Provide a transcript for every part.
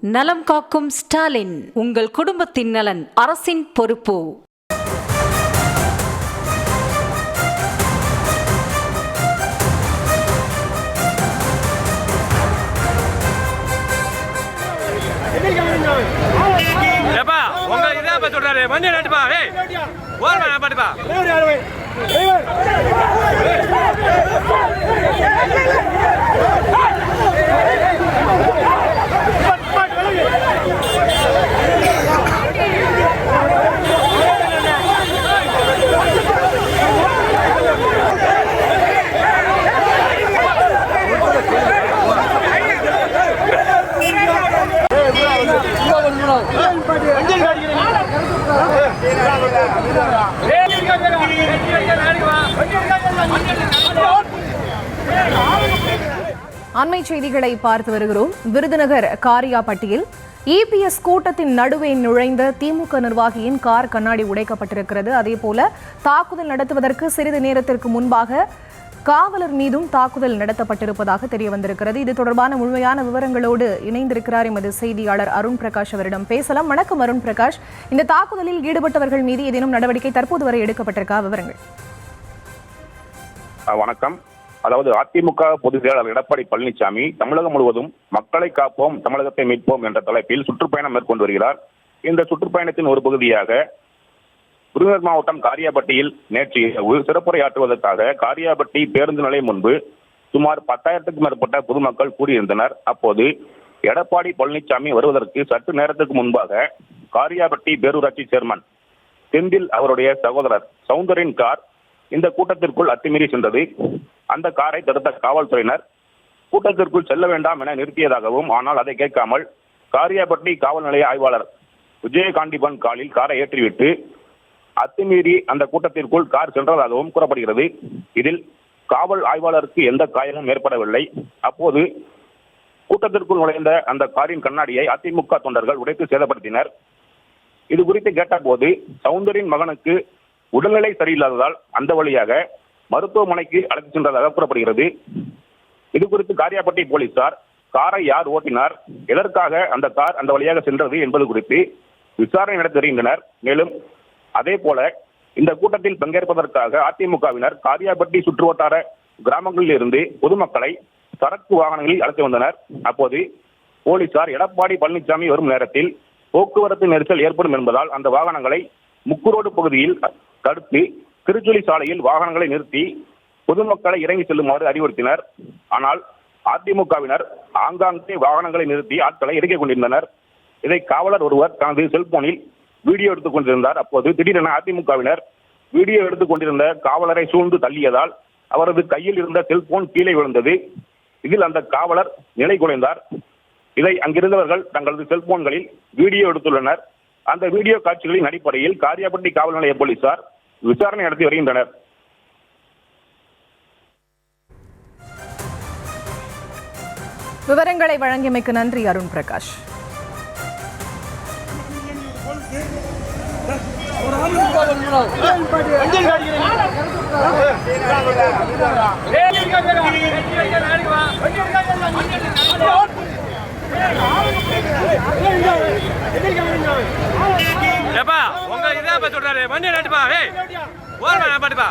நலம் காக்கும் ஸ்டாலின், உங்கள் குடும்பத்தின் நலன் அரசின் பொறுப்பு. உங்க இதான் சொல்றாரு மஞ்சள் நட்டுப்பா ஓரமா பாட்டுப்பா அண்மை செய்திகளை பார்த்து வருகிறோம். விருதுநகர் காரியாபட்டியில் இபிஎஸ் கூட்டத்தின் நடுவே நுழைந்த திமுக நிர்வாகியின் கார் கண்ணாடி உடைக்கப்பட்டிருக்கிறது. அதேபோல தாக்குதல் நடத்துவதற்கு சிறிது நேரத்திற்கு முன்பாக காவலர் மீதும் தாக்குதல் நடத்தப்பட்டிருப்பதாக தெரிய வந்திருக்கிறது. இது தொடர்பான முழுமையான விவரங்களோடு இணைந்திருக்கிறார் எமது செய்தியாளர் அருண் பிரகாஷ். அவரிடம் பேசலாம். வணக்கம் அருண் பிரகாஷ். இந்த தாக்குதலில் ஈடுபட்டவர்கள் மீது ஏதேனும் நடவடிக்கை தற்போது வரை எடுக்கப்பட்டிருக்கா? விவரங்கள். வணக்கம். அதாவது அதிமுக பொதுச் செயலாளர் எடப்பாடி பழனிசாமி தமிழகம் முழுவதும் மக்களை காப்போம், தமிழகத்தை மீட்போம் என்ற தலைப்பில் சுற்றுப்பயணம் மேற்கொண்டு வருகிறார். இந்த சுற்றுப்பயணத்தின் ஒரு பகுதியாக விருதுநகர் மாவட்டம் காரியாபட்டியில் நேற்று இரவு சிறப்புரையாற்றுவதற்காக காரியாபட்டி பேருந்து நிலையம் முன்பு சுமார் 10,000க்கும் மேற்பட்ட பொதுமக்கள் கூடியிருந்தனர். அப்போது எடப்பாடி பழனிசாமி வருவதற்கு சற்று நேரத்துக்கு முன்பாக காரியாபட்டி பேரூராட்சி சேர்மன் செந்தில் அவருடைய சகோதரர் சவுந்தரின் கார் இந்த கூட்டத்திற்குள் அத்துமீறி சென்றது. அந்த காரை தடுத்த காவல்துறையினர் கூட்டத்திற்குள் செல்ல வேண்டாம் என நிறுத்தியதாகவும், ஆனால் அதை கேட்காமல் காரியாபட்டி காவல் நிலைய ஆய்வாளர் விஜயகாண்டிபன் காலில் காரை ஏற்றிவிட்டு அத்துமீறி அந்த கூட்டத்திற்குள் கார் சென்றதாகவும் கூறப்படுகிறது. இதில் காவல் ஆய்வாளருக்கு எந்த காயமும் ஏற்படவில்லை. அப்போது கூட்டத்திற்குள் நுழைந்த அந்த காரின் கண்ணாடியை அதிமுக தொண்டர்கள் உடைத்து சேதப்படுத்தினர். இது குறித்து கேட்டபோது சவுந்தரின் மகனுக்கு உடல்நிலை சரியில்லாததால் அந்த வழியாக மருத்துவமனைக்கு அழைத்து சென்றதாக கூறப்படுகிறது. இது குறித்து காரியாபட்டி போலீசார் காரை யார் ஓட்டினார், எதற்காக அந்த கார் அந்த வழியாக சென்றது என்பது குறித்து விசாரணை நடத்தி வருகின்றனர். மேலும் அதே போல இந்த கூட்டத்தில் பங்கேற்பதற்காக அதிமுகவினர் காரியாபட்டி சுற்றுவட்டார கிராமங்களில் இருந்து பொதுமக்களை சரக்கு வாகனங்களில் அழைத்து வந்தனர். அப்போது போலீசார் எடப்பாடி பழனிசாமி வரும் நேரத்தில் போக்குவரத்து நெரிசல் ஏற்படும் என்பதால் அந்த வாகனங்களை முக்குரோடு பகுதியில் தடுத்து திருச்சுழி சாலையில் வாகனங்களை நிறுத்தி பொதுமக்களை இறங்கி செல்லுமாறு அறிவுறுத்தினர். ஆனால் அதிமுகவினர் ஆங்காங்கே வாகனங்களை நிறுத்தி ஆட்களை இறக்கிக் கொண்டிருந்தனர். இதை காவலர் ஒருவர் தனது செல்போனில் வீடியோ எடுத்துக் கொண்டிருந்தார். அப்போது திடீரென அதிமுகவினர் வீடியோ எடுத்துக் கொண்டிருந்த காவலரை சூழ்ந்து தள்ளியதால் அவரது கையில் இருந்த செல்போன் கீழே விழுந்தது. இதில் அந்த காவலர் நிலை குலைந்தார். இதை அங்கிருந்தவர்கள் தங்களது செல்போன்களில் வீடியோ எடுத்துள்ளனர். அந்த வீடியோ காட்சிகளின் அடிப்படையில் காரியாபட்டி காவல் நிலைய போலீசார் விசாரணை நடத்தி வருகின்றனர். விவரங்களை வழங்கியமைக்கு நன்றி அருண் பிரகாஷ். உங்க இதான் சொல்றாரு மஞ்சள் நட்டுப்பா ஓரமா பாட்டுப்பா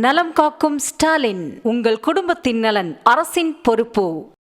நலம் காக்கும் ஸ்டாலின், உங்கள் குடும்பத்தின் நலன் அரசின் பொறுப்பு.